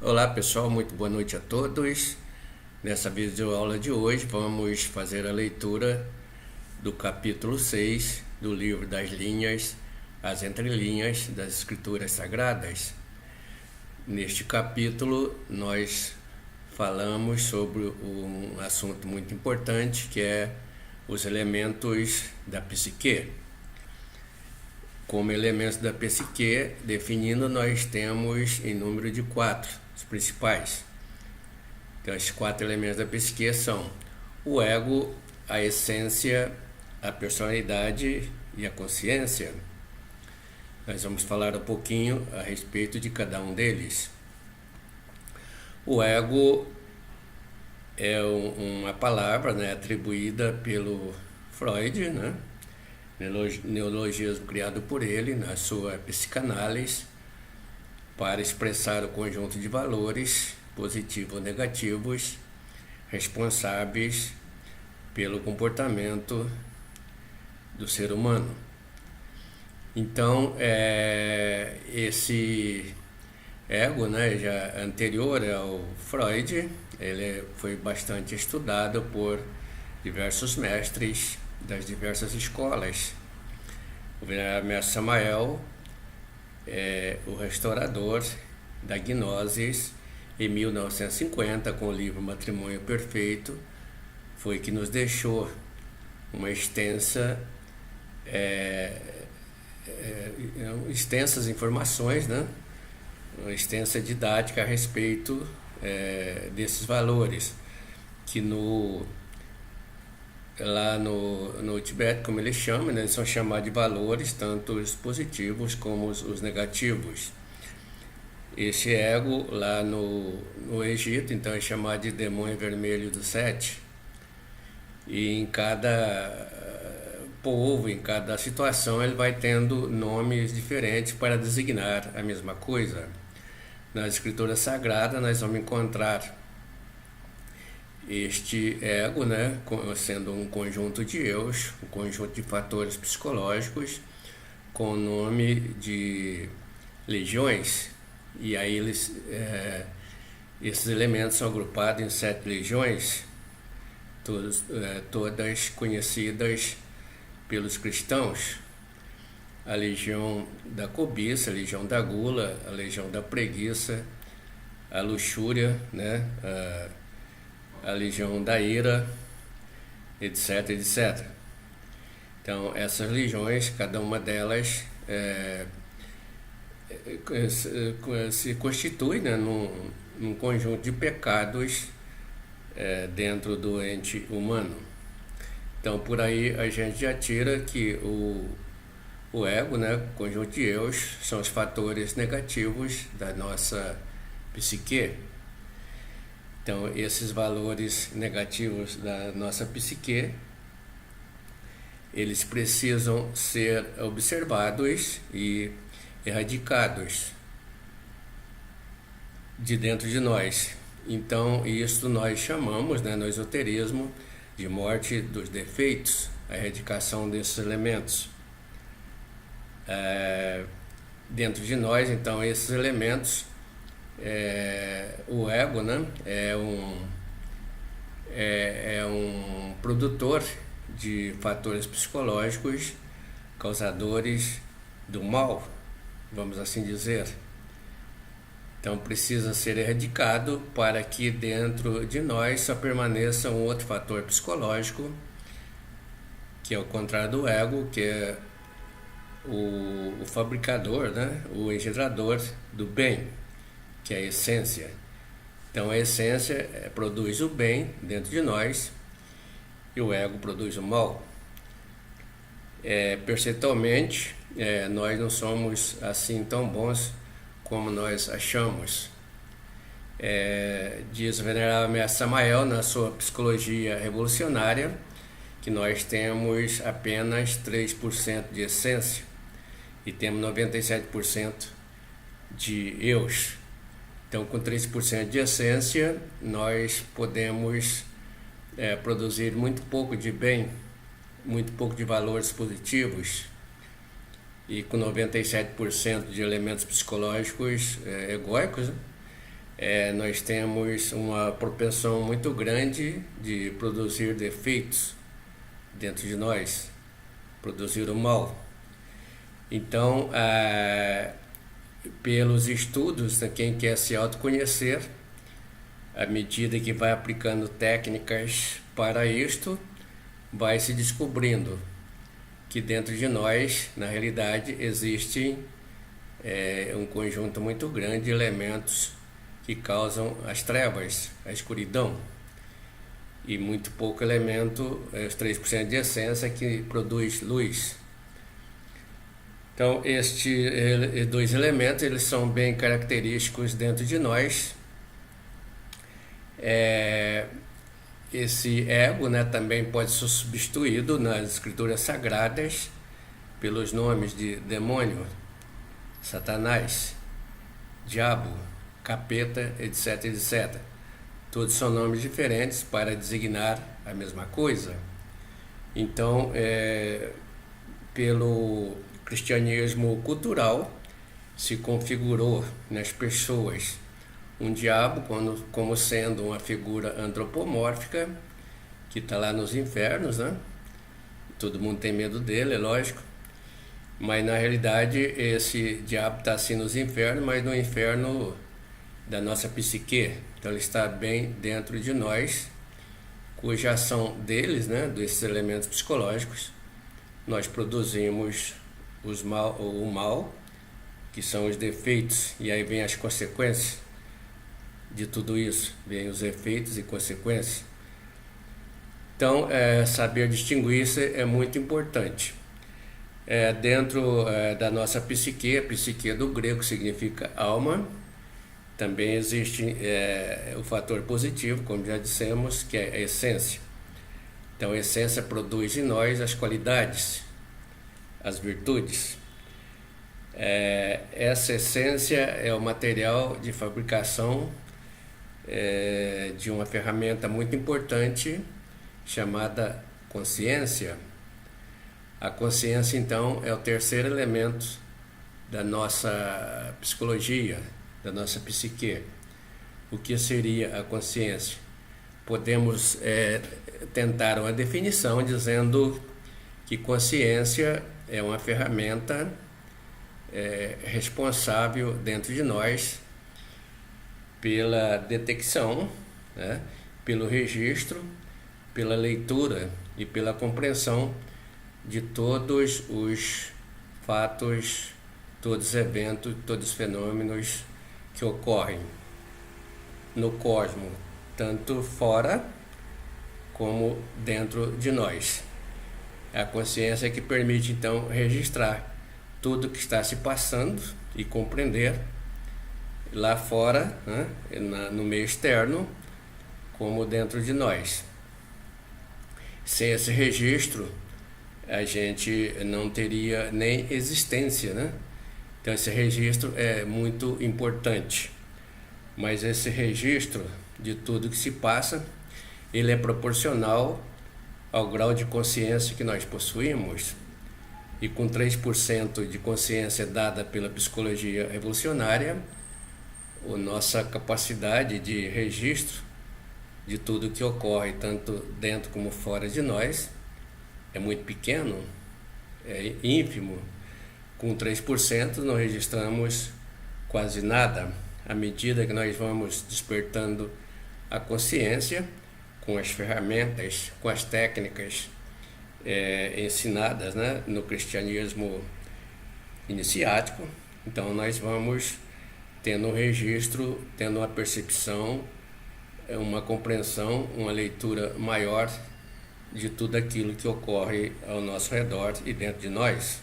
Olá pessoal, muito boa noite a todos. Nessa videoaula de hoje vamos fazer a leitura do capítulo 6 do livro das linhas, as entrelinhas das Escrituras Sagradas. Neste capítulo nós falamos sobre um assunto muito importante que é os elementos da psique. Como elementos da psique, definindo, nós temos em número de 4, os principais. Então, esses 4 elementos da psique são o ego, a essência, a personalidade e a consciência. Nós vamos falar um pouquinho a respeito de cada um deles. O ego é uma palavra, atribuída pelo Freud, neologismo criado por ele na sua psicanálise para expressar o conjunto de valores positivos ou negativos responsáveis pelo comportamento do ser humano. Então, esse ego, já anterior ao Freud, ele foi bastante estudado por diversos mestres das diversas escolas. O venerável mestre Samael, o restaurador da Gnosis, em 1950, com o livro Matrimônio Perfeito, foi que nos deixou uma extensas informações, uma extensa didática a respeito desses valores, que lá no Tibete, como eles chamam, eles são chamados de valores, tanto os positivos como os negativos. Esse ego lá no Egito, então, é chamado de demônio vermelho do 7. E em cada povo, em cada situação, ele vai tendo nomes diferentes para designar a mesma coisa. Na Escritura Sagrada nós vamos encontrar este ego, sendo um conjunto de eus, um conjunto de fatores psicológicos com o nome de legiões. E aí esses elementos são agrupados em 7 legiões, todas conhecidas pelos cristãos: a legião da cobiça, a legião da gula, a legião da preguiça, a luxúria, a legião da ira, etc, etc. Então, essas legiões, cada uma delas se constitui num conjunto de pecados dentro do ente humano. Então, por aí a gente já tira que o ego, conjunto de eus, são os fatores negativos da nossa psique. Então, esses valores negativos da nossa psique, eles precisam ser observados e erradicados de dentro de nós. Então, isso nós chamamos, no esoterismo, de morte dos defeitos, a erradicação desses elementos. Dentro de nós, então, esses elementos, o ego, é um produtor de fatores psicológicos causadores do mal, vamos assim dizer. Então precisa ser erradicado para que dentro de nós só permaneça um outro fator psicológico, que é o contrário do ego, que é o fabricador, o engendrador do bem, que é a essência. Então a essência produz o bem dentro de nós e o ego produz o mal. Percentualmente, nós não somos assim tão bons como nós achamos. Diz o venerável mestre Samael na sua Psicologia Revolucionária que nós temos apenas 3% de essência e temos 97% de eus. Então, com 3% de essência, nós podemos produzir muito pouco de bem, muito pouco de valores positivos, e com 97% de elementos psicológicos egóicos, nós temos uma propensão muito grande de produzir defeitos dentro de nós, produzir o mal. Então, pelos estudos, quem quer se autoconhecer, à medida que vai aplicando técnicas para isto, vai se descobrindo que dentro de nós, na realidade, existe um conjunto muito grande de elementos que causam as trevas, a escuridão, e muito pouco elemento, os 3% de essência que produz luz. Então, estes dois elementos, eles são bem característicos dentro de nós. Esse ego, também pode ser substituído nas escrituras sagradas pelos nomes de demônio, Satanás, diabo, capeta, etc, etc. Todos são nomes diferentes para designar a mesma coisa. Então, pelo cristianismo cultural, se configurou nas pessoas um diabo como sendo uma figura antropomórfica que está lá nos infernos, Todo mundo tem medo dele, é lógico. Mas na realidade esse diabo está assim nos infernos, mas no inferno da nossa psique. Então ele está bem dentro de nós, cuja ação deles, desses elementos psicológicos, nós produzimos o mal, que são os defeitos, e aí vem as consequências de tudo isso, vem os efeitos e consequências. Então, saber distinguir isso é muito importante. Dentro da nossa psique, a psique do grego significa alma, também existe o fator positivo, como já dissemos, que é a essência. Então, a essência produz em nós as qualidades, as virtudes. Essa essência é o material de fabricação de uma ferramenta muito importante chamada consciência. A consciência, então, é o terceiro elemento da nossa psicologia, da nossa psique. O que seria a consciência? Podemos tentar uma definição dizendo que consciência é uma ferramenta responsável dentro de nós pela detecção, pelo registro, pela leitura e pela compreensão de todos os fatos, todos os eventos, todos os fenômenos que ocorrem no cosmos, tanto fora como dentro de nós. A consciência que permite então registrar tudo que está se passando e compreender lá fora, no meio externo, como dentro de nós. Sem esse registro, a gente não teria nem existência, Então esse registro é muito importante. Mas esse registro de tudo que se passa, ele é proporcional ao grau de consciência que nós possuímos. E com 3% de consciência dada pela psicologia revolucionária, a nossa capacidade de registro de tudo que ocorre, tanto dentro como fora de nós, é muito pequeno, é ínfimo. Com 3% não registramos quase nada. À medida que nós vamos despertando a consciência, com as ferramentas, com as técnicas ensinadas no cristianismo iniciático, então nós vamos tendo um registro, tendo uma percepção, uma compreensão, uma leitura maior de tudo aquilo que ocorre ao nosso redor e dentro de nós.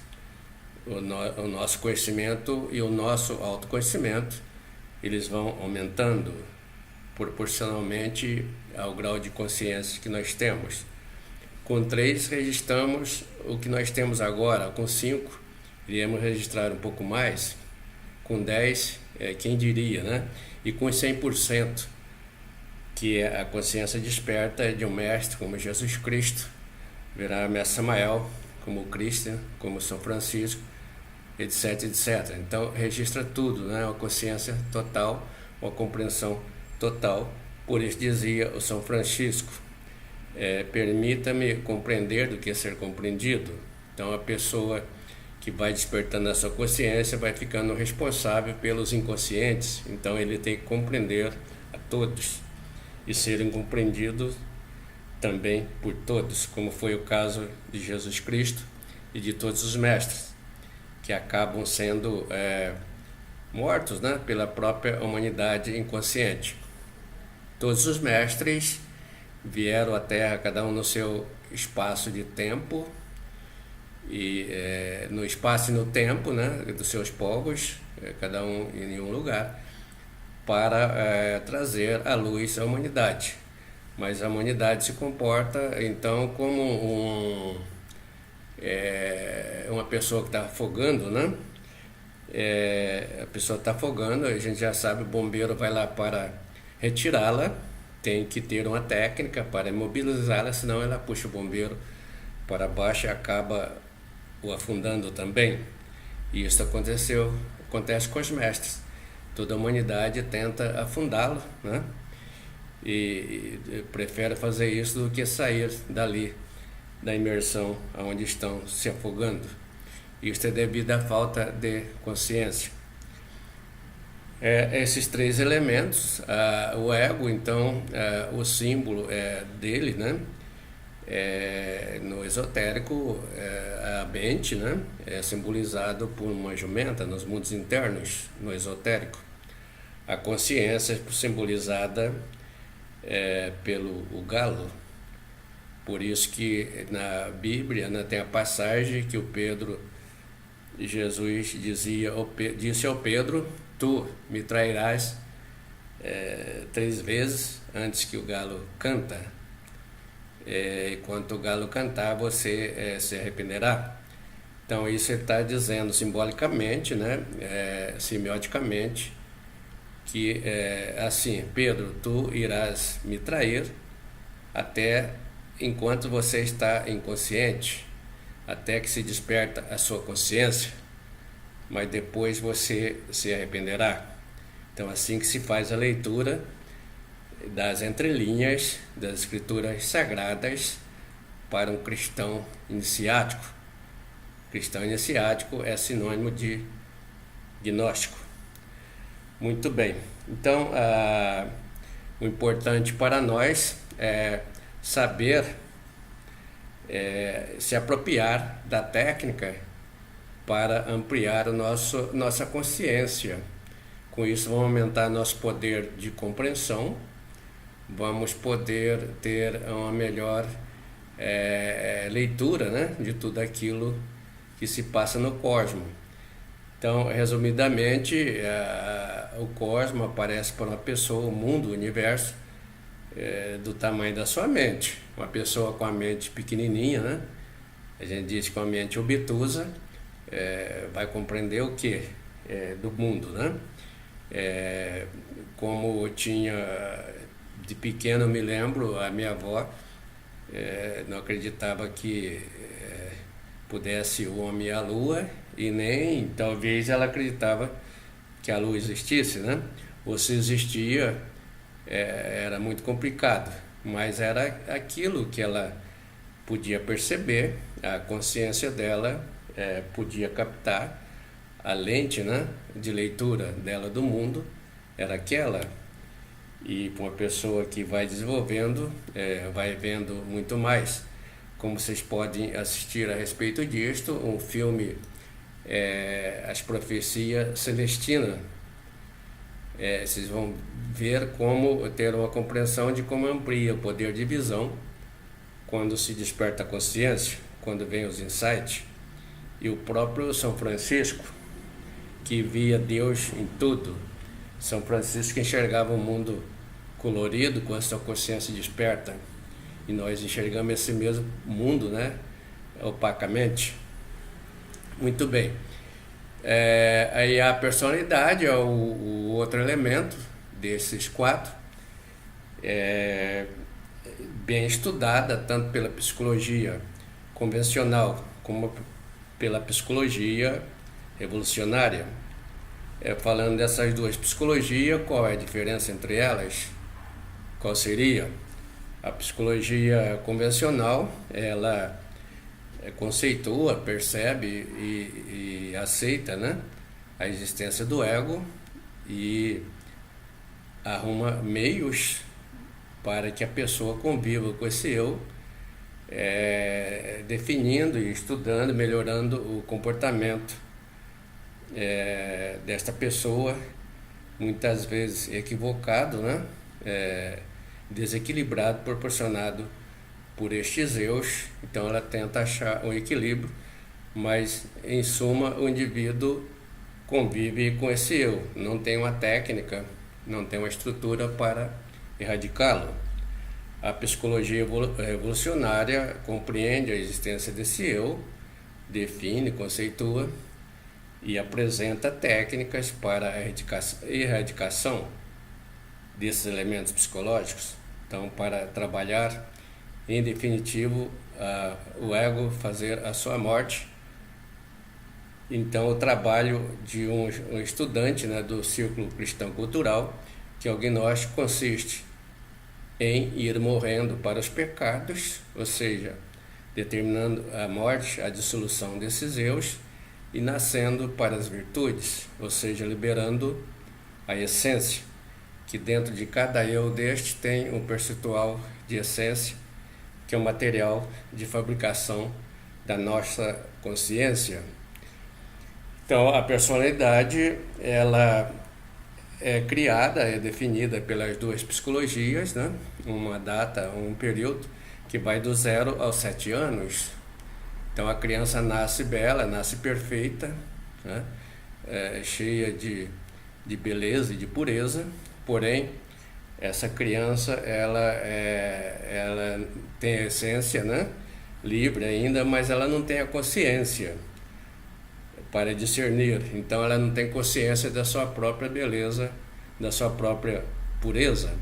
O nosso conhecimento e o nosso autoconhecimento, eles vão aumentando proporcionalmente ao grau de consciência que nós temos. Com 3 registramos o que nós temos agora, com 5 iríamos registrar um pouco mais, com 10, quem diria, E com 100%, que é a consciência desperta de um mestre como Jesus Cristo, virá Mestre Samael, como Cristo, como São Francisco, etc, etc. Então registra tudo, a consciência total, uma compreensão total. Por isso dizia o São Francisco, permita-me compreender do que ser compreendido. Então a pessoa que vai despertando a sua consciência vai ficando responsável pelos inconscientes, então ele tem que compreender a todos e serem compreendidos também por todos, como foi o caso de Jesus Cristo e de todos os mestres, que acabam sendo mortos, né, pela própria humanidade inconsciente. Todos os mestres vieram à Terra, cada um no seu espaço de tempo, e no espaço e no tempo, né, dos seus povos, cada um em um lugar, para trazer a luz à humanidade. Mas a humanidade se comporta então como uma pessoa que está afogando, né? A pessoa está afogando, a gente já sabe, o bombeiro vai lá para retirá-la, tem que ter uma técnica para imobilizá-la, senão ela puxa o bombeiro para baixo e acaba o afundando também. E isso acontece com os mestres. Toda a humanidade tenta afundá-lo, né? E prefere fazer isso do que sair dali, da imersão onde estão se afogando. Isso é devido à falta de consciência. Esses três elementos, o ego, então, o símbolo dele, né? No esotérico, a mente, né, é simbolizado por uma jumenta nos mundos internos, no esotérico. A consciência é simbolizada pelo o galo. Por isso que na Bíblia, né, tem a passagem que Jesus disse ao Pedro: tu me trairás 3 vezes antes que o galo canta. Enquanto o galo cantar, você se arrependerá. Então isso ele está dizendo simbolicamente, né, semioticamente, que assim, Pedro, tu irás me trair até enquanto você está inconsciente, até que se desperta a sua consciência, mas depois você se arrependerá. Então assim que se faz a leitura das entrelinhas das escrituras sagradas para um cristão iniciático. Cristão iniciático é sinônimo de gnóstico. Muito bem. Então, o importante para nós é saber se apropriar da técnica para ampliar nossa consciência. Com isso, vamos aumentar nosso poder de compreensão, vamos poder ter uma melhor leitura, né, de tudo aquilo que se passa no cosmos. Então, resumidamente, o cosmos aparece para uma pessoa, o mundo, o universo, do tamanho da sua mente. Uma pessoa com a mente pequenininha, né, a gente diz com a mente obtusa, vai compreender o que do mundo, né? Como de pequeno, eu me lembro, a minha avó não acreditava que pudesse o homem ir à lua, e nem talvez ela acreditava que a lua existisse, né? Ou se existia, era muito complicado, mas era aquilo que ela podia perceber, a consciência dela podia captar, a lente, né, de leitura dela do mundo era aquela. E para uma pessoa que vai desenvolvendo, vai vendo muito mais. Como vocês podem assistir a respeito disto, um filme, As Profecias Celestinas. Vocês vão ver como ter uma compreensão de como amplia o poder de visão quando se desperta a consciência, quando vem os insights. E o próprio São Francisco, que via Deus em tudo. São Francisco enxergava o mundo colorido com a sua consciência desperta. E nós enxergamos esse mesmo mundo, né, opacamente. Muito bem. Aí a personalidade é o outro elemento desses 4. Bem estudada tanto pela psicologia convencional como pela psicologia revolucionária. falando dessas duas psicologias, qual é a diferença entre elas? Qual seria? A psicologia convencional, ela conceitua, percebe e aceita, né, a existência do ego e arruma meios para que a pessoa conviva com esse eu, definindo e estudando, melhorando o comportamento desta pessoa, muitas vezes equivocado, né? Desequilibrado, proporcionado por estes eus. Então ela tenta achar um equilíbrio, mas em suma o indivíduo convive com esse eu, não tem uma técnica, não tem uma estrutura para erradicá-lo. A psicologia evolucionária compreende a existência desse eu, define, conceitua e apresenta técnicas para a erradicação desses elementos psicológicos. Então, para trabalhar, em definitivo, o ego fazer a sua morte. Então, o trabalho de um estudante, né, do Círculo Cristão Cultural, que é o gnóstico, consiste em ir morrendo para os pecados, ou seja, determinando a morte, a dissolução desses eus, e nascendo para as virtudes, ou seja, liberando a essência, que dentro de cada eu deste tem um percentual de essência, que é o material de fabricação da nossa consciência. Então, a personalidade, ela é criada, é definida pelas duas psicologias, né? Uma data, um período, que vai do 0 aos 7 anos. Então, a criança nasce bela, nasce perfeita, né? Cheia de beleza e de pureza, porém, essa criança, ela tem a essência, né, livre ainda, mas ela não tem a consciência para discernir. Então ela não tem consciência da sua própria beleza, da sua própria pureza.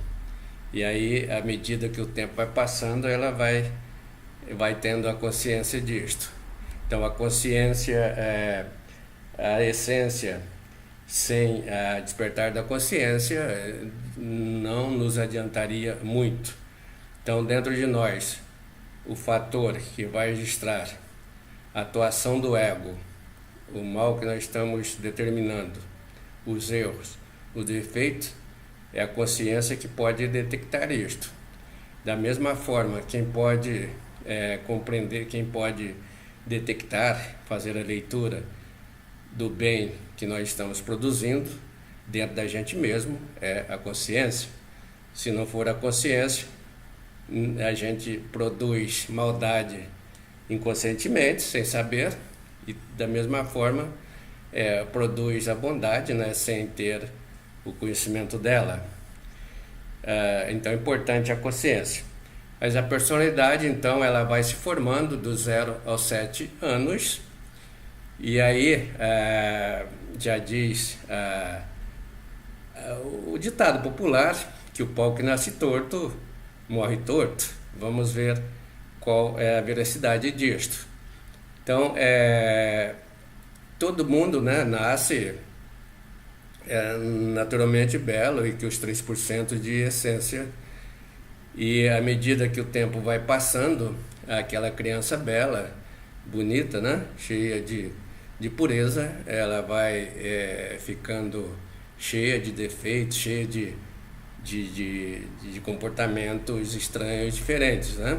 E aí, à medida que o tempo vai passando, ela vai tendo a consciência disto. Então a consciência, a essência, sem a despertar da consciência, não nos adiantaria muito. Então, dentro de nós, o fator que vai registrar a atuação do ego, o mal que nós estamos determinando, os erros, os defeitos, é a consciência que pode detectar isto. Da mesma forma, quem pode compreender, quem pode detectar, fazer a leitura do bem que nós estamos produzindo dentro da gente mesmo, é a consciência. Se não for a consciência, a gente produz maldade inconscientemente, sem saber, e da mesma forma produz a bondade, né, sem ter o conhecimento dela. Então é importante a consciência. Mas a personalidade, então, ela vai se formando do 0 aos 7 anos, e aí já diz o ditado popular que o pau que nasce torto morre torto. Vamos ver qual é a veracidade disto. Então, todo mundo, né, nasce naturalmente belo e que os 3% de essência, e à medida que o tempo vai passando, aquela criança bela, bonita, né, cheia de pureza, ela vai ficando cheia de defeitos, cheia de comportamentos estranhos, diferentes, né,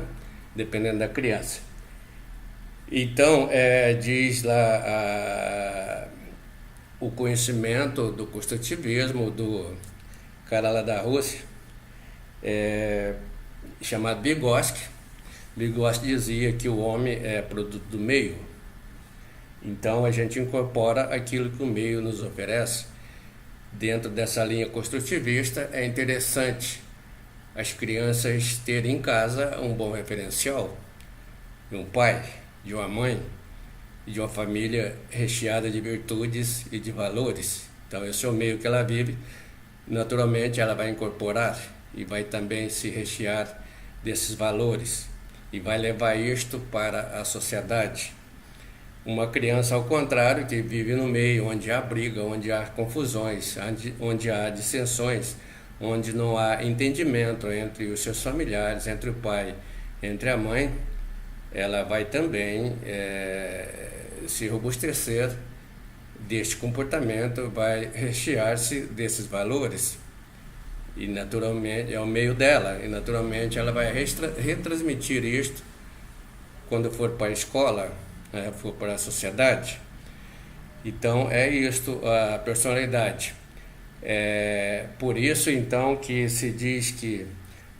dependendo da criança. Então, diz lá o conhecimento do construtivismo do cara lá da Rússia, chamado Vygotsky. Vygotsky dizia que o homem é produto do meio. Então a gente incorpora aquilo que o meio nos oferece. Dentro dessa linha construtivista, é interessante as crianças terem em casa um bom referencial de um pai, de uma mãe, de uma família recheada de virtudes e de valores. Então esse é o meio que ela vive, naturalmente ela vai incorporar e vai também se rechear desses valores e vai levar isto para a sociedade. Uma criança, ao contrário, que vive no meio onde há briga, onde há confusões, onde há dissensões, onde não há entendimento entre os seus familiares, entre o pai, entre a mãe, ela vai também se robustecer deste comportamento, vai rechear-se desses valores. E naturalmente é o meio dela, e naturalmente ela vai retransmitir isto quando for para a escola, for para a sociedade. Então é isto a personalidade. Por isso então que se diz que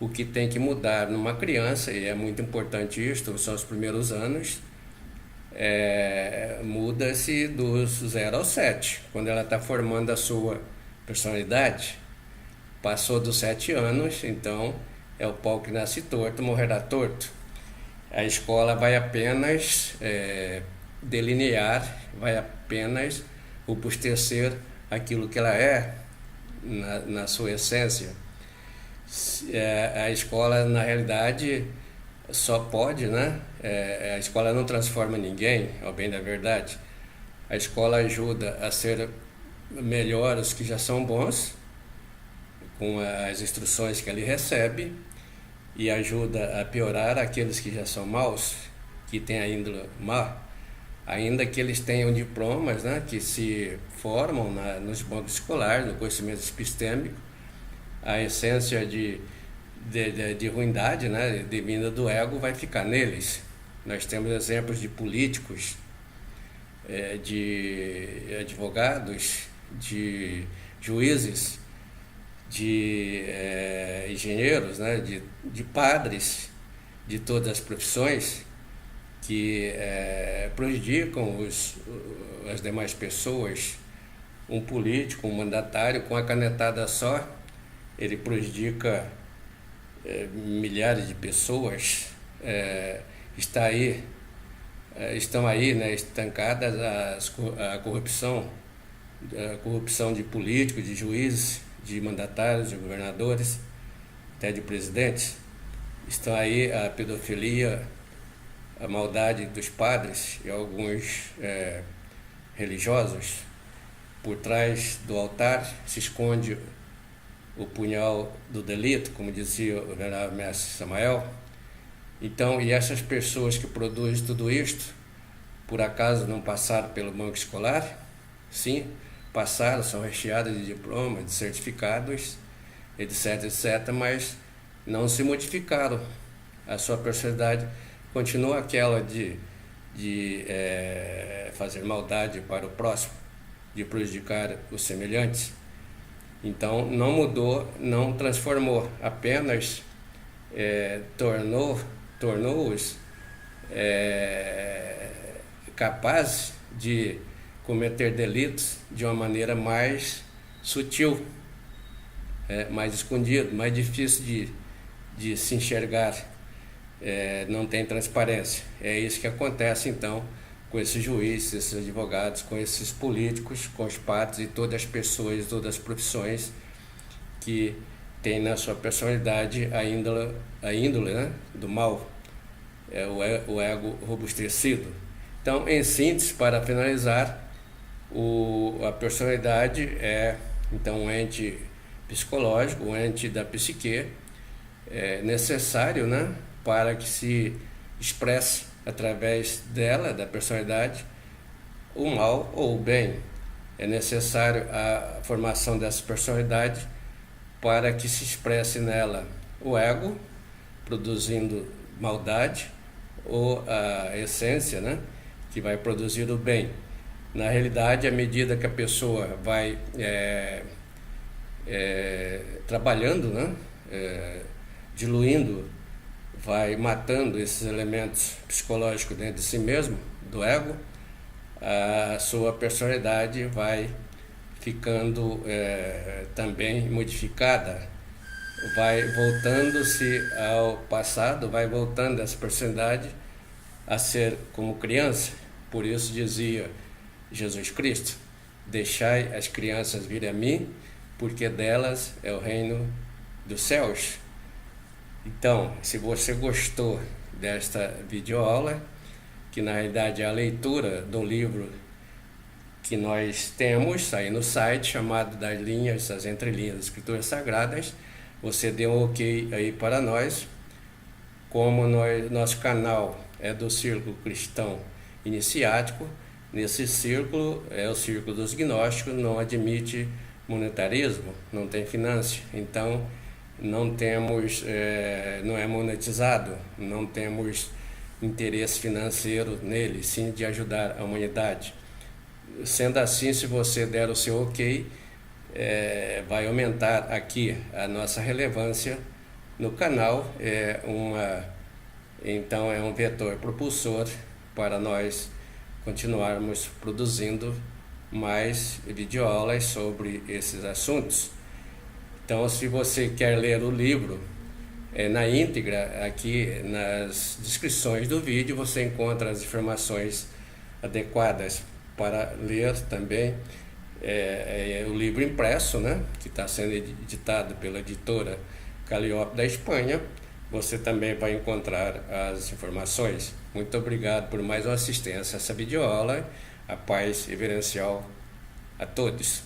o que tem que mudar numa criança, e é muito importante isto, são os primeiros anos, muda-se dos 0 aos 7, quando ela está formando a sua personalidade. Passou dos 7 anos, então é o pau que nasce torto, morrerá torto. A escola vai apenas delinear, vai apenas robustecer aquilo que ela é na sua essência. A escola, na realidade, só pode, né? A escola não transforma ninguém, ao bem da verdade. A escola ajuda a ser melhor os que já são bons, com as instruções que ele recebe, e ajuda a piorar aqueles que já são maus, que têm a índole má, ainda que eles tenham diplomas, né, que se formam nos bancos escolares, no conhecimento epistêmico. A essência de ruindade, né, de vinda do ego, vai ficar neles. Nós temos exemplos de políticos, de advogados, de juízes, de engenheiros, né, de padres, de todas as profissões, que prejudicam as demais pessoas. Um político, um mandatário, com a canetada só, ele prejudica milhares de pessoas. Estão aí, né, estancadas a corrupção de políticos, de juízes, de mandatários, de governadores, até de presidentes. Estão aí a pedofilia, a maldade dos padres e alguns religiosos. Por trás do altar se esconde o punhal do delito, como dizia o venerável mestre Samael. Então, e essas pessoas que produzem tudo isto, por acaso não passaram pelo banco escolar? Sim, passaram, são recheadas de diplomas, de certificados, etc, etc, mas não se modificaram. A sua personalidade continua aquela de fazer maldade para o próximo, de prejudicar os semelhantes. Então não mudou, não transformou, apenas tornou-os capazes de cometer delitos de uma maneira mais sutil, mais escondido, mais difícil de se enxergar, não tem transparência. É isso que acontece então com esses juízes, esses advogados, com esses políticos, com os padres e todas as pessoas, todas as profissões que têm na sua personalidade a índole, né, do mal, o ego robustecido. Então, em síntese, para finalizar, a personalidade é então um ente psicológico, um ente da psique, necessário, né, para que se expresse através dela, da personalidade, o mal ou o bem. É necessário a formação dessa personalidade para que se expresse nela o ego, produzindo maldade, ou a essência, né, que vai produzir o bem. Na realidade, à medida que a pessoa vai trabalhando, né, diluindo, vai matando esses elementos psicológicos dentro de si mesmo, do ego, a sua personalidade vai ficando também modificada, vai voltando-se ao passado, vai voltando essa personalidade a ser como criança. Por isso dizia Jesus Cristo: deixai as crianças virem a mim, porque delas é o reino dos céus. Então, se você gostou desta videoaula, que na realidade é a leitura do livro que nós temos aí no site, chamado Das Linhas, as Entrelinhas das Escrituras Sagradas. Você deu um ok aí para nós. Como nosso canal é do Círculo Cristão Iniciático, nesse círculo é o círculo dos gnósticos, não admite monetarismo, não tem finanças, então não temos, não é monetizado, não temos interesse financeiro nele, sim de ajudar a humanidade. Sendo assim, se você der o seu ok, vai aumentar aqui a nossa relevância no canal, então é um vetor propulsor para nós continuarmos produzindo mais videoaulas sobre esses assuntos. Então, se você quer ler o livro na íntegra, aqui nas descrições do vídeo você encontra as informações adequadas para ler também o livro impresso, né, que está sendo editado pela editora Calliope da Espanha. Você também vai encontrar as informações. Muito obrigado por mais uma assistência a essa videoaula. A paz reverencial a todos.